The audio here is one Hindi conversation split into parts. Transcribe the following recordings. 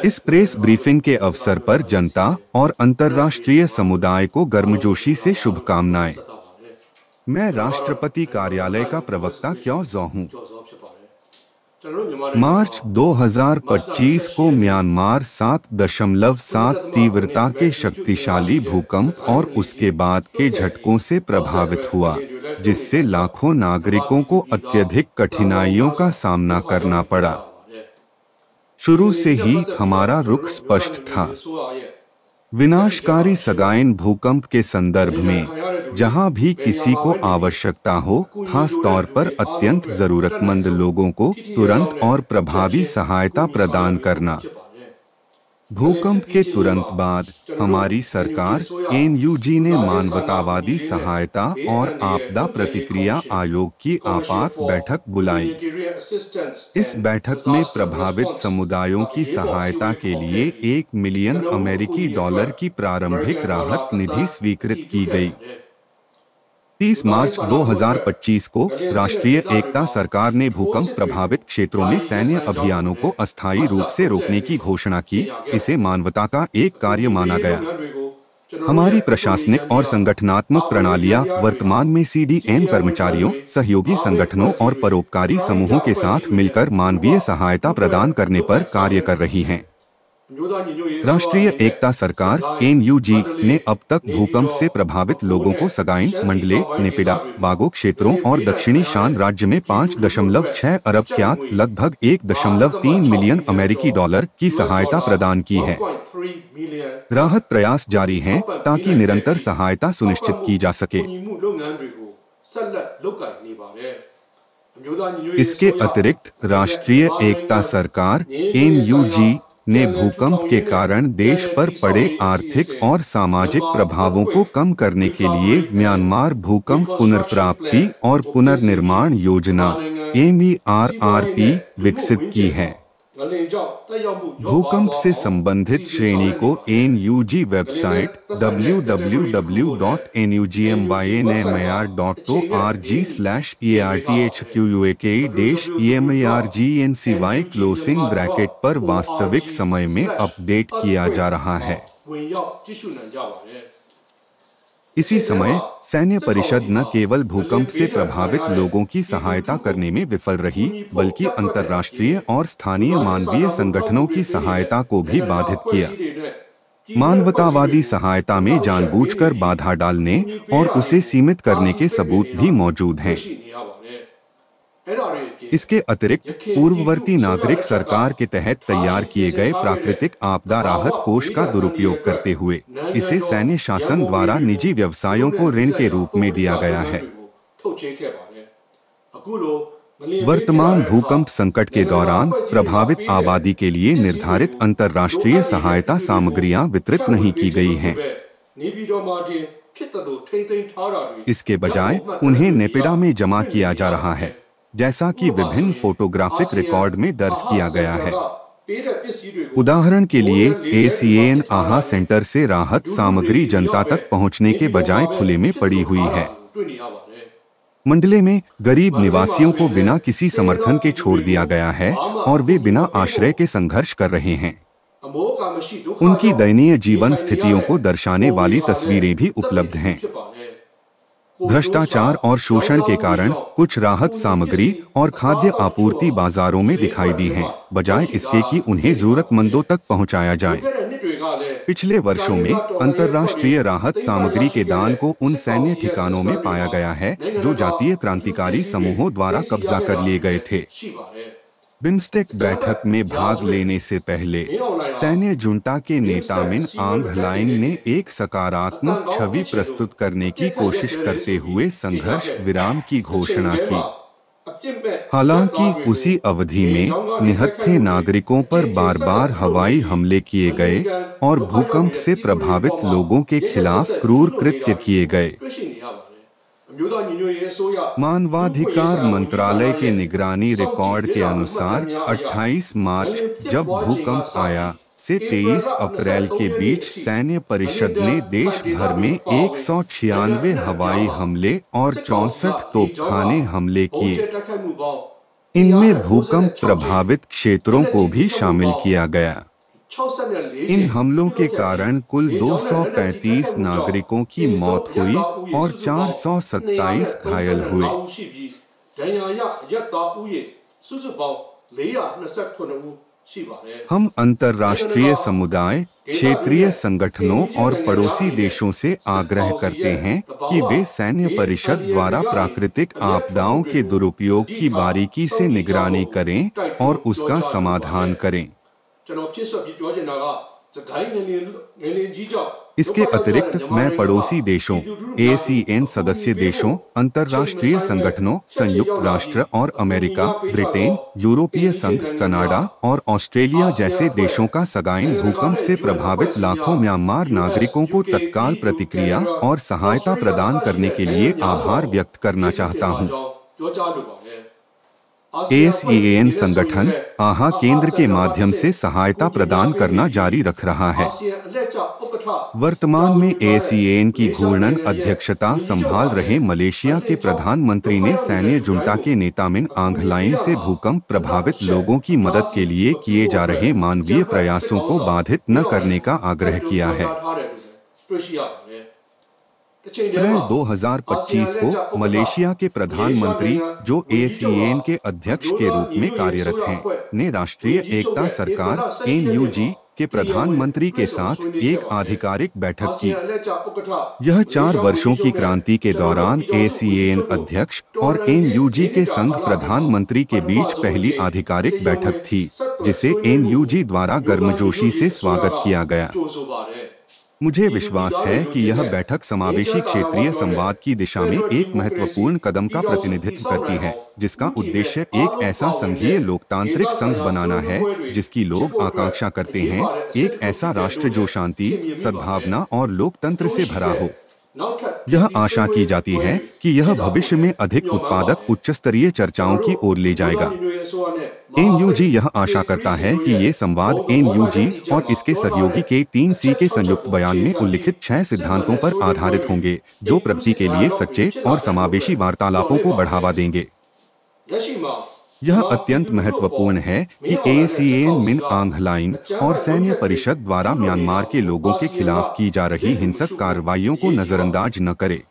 इस प्रेस ब्रीफिंग के अवसर पर जनता और अंतर्राष्ट्रीय समुदाय को गर्मजोशी से शुभकामनाएं। मैं राष्ट्रपति कार्यालय का प्रवक्ता क्यों जौ हूं। मार्च 2025 को म्यांमार 7.7 तीव्रता के शक्तिशाली भूकंप और उसके बाद के झटकों से प्रभावित हुआ, जिससे लाखों नागरिकों को अत्यधिक कठिनाइयों का सामना करना पड़ा। शुरू से ही हमारा रुख स्पष्ट था। विनाशकारी सगाइन भूकंप के संदर्भ में जहां भी किसी को आवश्यकता हो, खास तौर पर अत्यंत जरूरतमंद लोगों को तुरंत और प्रभावी सहायता प्रदान करना। भूकंप के तुरंत बाद हमारी सरकार एनयूजी ने मानवतावादी सहायता और आपदा प्रतिक्रिया आयोग की आपात बैठक बुलाई। इस बैठक में प्रभावित समुदायों की सहायता के लिए $1 मिलियन की प्रारंभिक राहत निधि स्वीकृत की गई। 30 मार्च 2025 को राष्ट्रीय एकता सरकार ने भूकंप प्रभावित क्षेत्रों में सैन्य अभियानों को अस्थायी रूप से रोकने की घोषणा की। इसे मानवता का एक कार्य माना गया। हमारी प्रशासनिक और संगठनात्मक प्रणालियां वर्तमान में सीडीएन कर्मचारियों, सहयोगी संगठनों और परोपकारी समूहों के साथ मिलकर मानवीय सहायता प्रदान करने पर कार्य कर रही हैं। राष्ट्रीय एकता सरकार एनयूजी ने अब तक भूकंप से प्रभावित लोगों को सगाइन, मंडले, नेपिडा, बागो क्षेत्रों और दक्षिणी शान राज्य में 5.6 अरब क्यात लगभग $1.3 मिलियन की सहायता प्रदान की है। राहत प्रयास जारी हैं ताकि निरंतर सहायता सुनिश्चित की जा सके। इसके अतिरिक्त राष्ट्रीय एकता सरकार एनयूजी ने भूकंप के कारण देश पर पड़े आर्थिक और सामाजिक प्रभावों को कम करने के लिए म्यांमार भूकंप पुनर्प्राप्ति और पुनर्निर्माण योजना MERRP विकसित की है। भूकंप से संबंधित श्रेणी को एनयूजी वेबसाइट www.nugmynmar.org/ERTHQUAK-EMARGNCY पर वास्तविक समय में अपडेट किया जा रहा है। इसी समय सैन्य परिषद न केवल भूकंप से प्रभावित लोगों की सहायता करने में विफल रही, बल्कि अंतर्राष्ट्रीय और स्थानीय मानवीय संगठनों की सहायता को भी बाधित किया। मानवतावादी सहायता में जानबूझकर बाधा डालने और उसे सीमित करने के सबूत भी मौजूद हैं। इसके अतिरिक्त पूर्ववर्ती नागरिक सरकार के तहत तैयार किए गए प्राकृतिक आपदा राहत कोष का दुरुपयोग करते हुए इसे सैन्य शासन द्वारा निजी व्यवसायों को ऋण के रूप में दिया गया है। वर्तमान भूकंप संकट के दौरान प्रभावित आबादी के लिए निर्धारित अंतर्राष्ट्रीय सहायता सामग्रियां वितरित नहीं की गई हैं। इसके बजाय उन्हें नेपिडा में जमा किया जा रहा है, जैसा कि विभिन्न फोटोग्राफिक रिकॉर्ड में दर्ज किया गया है। उदाहरण के लिए ACAN आहा सेंटर से राहत सामग्री जनता तक पहुंचने के बजाय खुले में पड़ी हुई है। मंडले में गरीब निवासियों को बिना किसी समर्थन के छोड़ दिया गया है और वे बिना आश्रय के संघर्ष कर रहे हैं। उनकी दयनीय जीवन स्थितियों को दर्शाने वाली तस्वीरें भी उपलब्ध हैं। भ्रष्टाचार और शोषण के कारण कुछ राहत सामग्री और खाद्य आपूर्ति बाजारों में दिखाई दी है, बजाय इसके कि उन्हें जरूरतमंदों तक पहुंचाया जाए। पिछले वर्षों में अंतर्राष्ट्रीय राहत सामग्री के दान को उन सैन्य ठिकानों में पाया गया है जो जातीय क्रांतिकारी समूहों द्वारा कब्जा कर लिए गए थे। बिम्स्टेक बैठक में भाग लेने से पहले सैन्य जुंटा के नेता मिन आंग ह्लाइंग ने एक सकारात्मक छवि प्रस्तुत करने की कोशिश करते हुए संघर्ष विराम की घोषणा की। हालांकि उसी अवधि में निहत्थे नागरिकों पर बार-बार हवाई हमले किए गए और भूकंप से प्रभावित लोगों के खिलाफ क्रूर कृत्य किए गए। मानवाधिकार मंत्रालय के निगरानी रिकॉर्ड के अनुसार 28 मार्च जब भूकंप आया से 23 अप्रैल के बीच सैन्य परिषद ने देश भर में 196 हवाई हमले और 64 तोपखाने हमले किए। इनमें भूकंप प्रभावित क्षेत्रों को भी शामिल किया गया। इन हमलों के कारण कुल 235 नागरिकों की मौत हुई और 427 घायल हुए। हम अंतर्राष्ट्रीय समुदाय, क्षेत्रीय संगठनों और पड़ोसी देशों से आग्रह करते हैं कि वे सैन्य परिषद द्वारा प्राकृतिक आपदाओं के दुरुपयोग की बारीकी से निगरानी करें और उसका समाधान करें। इसके अतिरिक्त मैं पड़ोसी देशों, ASEAN सदस्य देशों, अंतर्राष्ट्रीय संगठनों, संयुक्त राष्ट्र और अमेरिका, ब्रिटेन, यूरोपीय संघ, कनाडा और ऑस्ट्रेलिया जैसे देशों का सगाइन भूकंप से प्रभावित लाखों म्यांमार नागरिकों को तत्काल प्रतिक्रिया और सहायता प्रदान करने के लिए आभार व्यक्त करना चाहता हूँ। ASEAN संगठन आहा केंद्र के माध्यम से सहायता प्रदान करना जारी रख रहा है। वर्तमान में ASEAN की घूर्णन अध्यक्षता संभाल रहे मलेशिया के प्रधानमंत्री ने सैन्य जुंटा के नेता मिन आंग ह्लाइन से भूकंप प्रभावित लोगों की मदद के लिए किए जा रहे मानवीय प्रयासों को बाधित न करने का आग्रह किया है। अप्रैल 2025 को मलेशिया के प्रधानमंत्री, जो ASEAN के अध्यक्ष के रूप में कार्यरत हैं, ने राष्ट्रीय एकता सरकार NUG के प्रधानमंत्री के साथ एक आधिकारिक बैठक की। यह 4 वर्षों की क्रांति के दौरान ASEAN अध्यक्ष और NUG के संघ प्रधानमंत्री के बीच पहली आधिकारिक बैठक थी, जिसे NUG द्वारा गर्मजोशी से स्वागत किया गया। मुझे विश्वास है कि यह बैठक समावेशी क्षेत्रीय संवाद की दिशा में एक महत्वपूर्ण कदम का प्रतिनिधित्व करती है, जिसका उद्देश्य एक ऐसा संघीय लोकतांत्रिक संघ बनाना है जिसकी लोग आकांक्षा करते हैं, एक ऐसा राष्ट्र जो शांति, सद्भावना और लोकतंत्र से भरा हो। यह आशा की जाती है कि यह भविष्य में अधिक उत्पादक उच्च स्तरीय चर्चाओं की ओर ले जाएगा। NUG यह आशा करता है कि ये संवाद NUG और इसके सहयोगी के 3C के संयुक्त बयान में उल्लिखित 6 सिद्धांतों पर आधारित होंगे, जो प्रगति के लिए सच्चे और समावेशी वार्तालापों को बढ़ावा देंगे। यह अत्यंत महत्वपूर्ण है कि ASEAN मिन आंग ह्लाइन और सैन्य परिषद द्वारा म्यांमार के लोगों के खिलाफ की जा रही हिंसक कार्रवाइयों को नजरअंदाज न करे।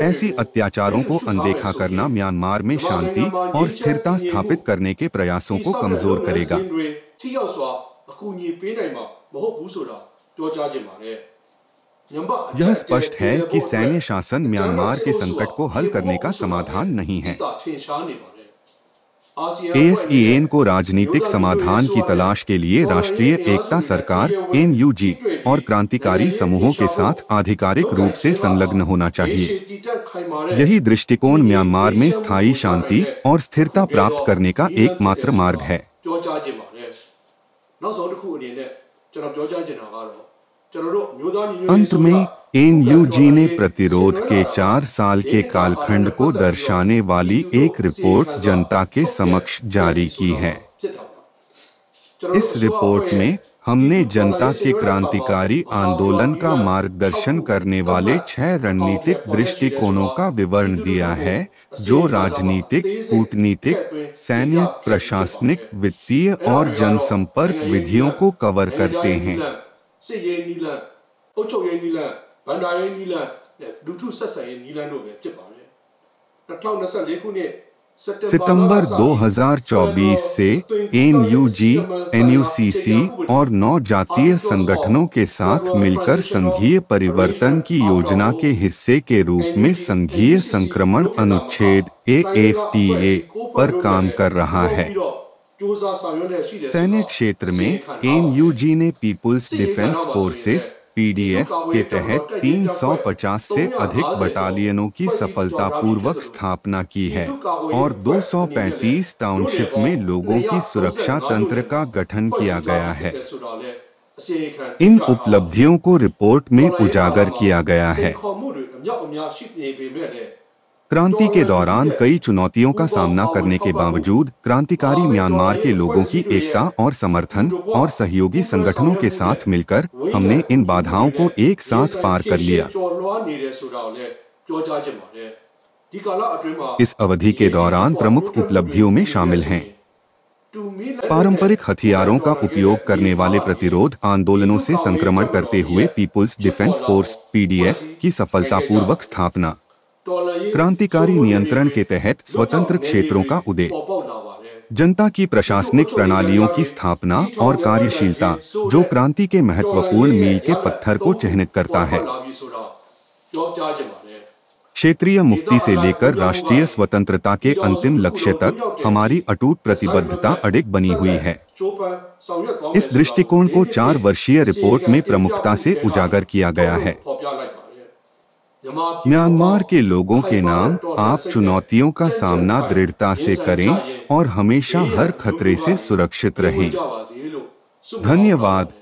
ऐसी अत्याचारों को अनदेखा करना म्यांमार में शांति और स्थिरता स्थापित करने के प्रयासों को कमजोर करेगा। यह स्पष्ट है कि सैन्य शासन म्यांमार के संकट को हल करने का समाधान नहीं है। ASEAN को राजनीतिक समाधान की तलाश के लिए राष्ट्रीय एकता सरकार NUG और क्रांतिकारी समूहों के साथ आधिकारिक रूप से संलग्न होना चाहिए। यही दृष्टिकोण म्यांमार में स्थायी शांति और स्थिरता प्राप्त करने का एकमात्र मार्ग है। अंत में NUG ने प्रतिरोध के 4 साल के कालखंड को दर्शाने वाली एक रिपोर्ट जनता के समक्ष जारी की है। इस रिपोर्ट में हमने जनता के क्रांतिकारी आंदोलन का मार्गदर्शन करने वाले 6 रणनीतिक दृष्टिकोणों का विवरण दिया है, जो राजनीतिक, कूटनीतिक, सैन्य, प्रशासनिक, वित्तीय और जनसंपर्क विधियों को कवर करते हैं। सितंबर 2024 से NUG, NUCC और 9 जातीय संगठनों के साथ मिलकर संघीय परिवर्तन की योजना के हिस्से के रूप में संघीय संक्रमण अनुच्छेद AFTA पर काम कर रहा है। सैन्य क्षेत्र में NUG ने पीपुल्स डिफेंस फोर्सेस PDF के तहत 350 से अधिक बटालियनों की सफलतापूर्वक स्थापना की है और 235 टाउनशिप में लोगों की सुरक्षा तंत्र का गठन किया गया है। इन उपलब्धियों को रिपोर्ट में उजागर किया गया है। क्रांति के दौरान कई चुनौतियों का सामना करने के बावजूद क्रांतिकारी म्यांमार के लोगों की एकता और समर्थन और सहयोगी संगठनों के साथ मिलकर हमने इन बाधाओं को एक साथ पार कर लिया। इस अवधि के दौरान प्रमुख उपलब्धियों में शामिल हैं पारंपरिक हथियारों का उपयोग करने वाले प्रतिरोध आंदोलनों से संक्रमण करते हुए पीपुल्स डिफेंस फोर्स (पीडीएफ) की सफलतापूर्वक स्थापना, क्रांतिकारी नियंत्रण के तहत स्वतंत्र क्षेत्रों का उदय, जनता की प्रशासनिक प्रणालियों की स्थापना और कार्यशीलता जो क्रांति के महत्वपूर्ण मील के पत्थर को चिह्नित करता है। क्षेत्रीय मुक्ति से लेकर राष्ट्रीय स्वतंत्रता के अंतिम लक्ष्य तक हमारी अटूट प्रतिबद्धता अडिग बनी हुई है। इस दृष्टिकोण को 4 वर्षीय रिपोर्ट में प्रमुखता से उजागर किया गया है। म्यांमार के लोगों के नाम, आप चुनौतियों का सामना दृढ़ता से करें और हमेशा हर खतरे से सुरक्षित रहें। धन्यवाद।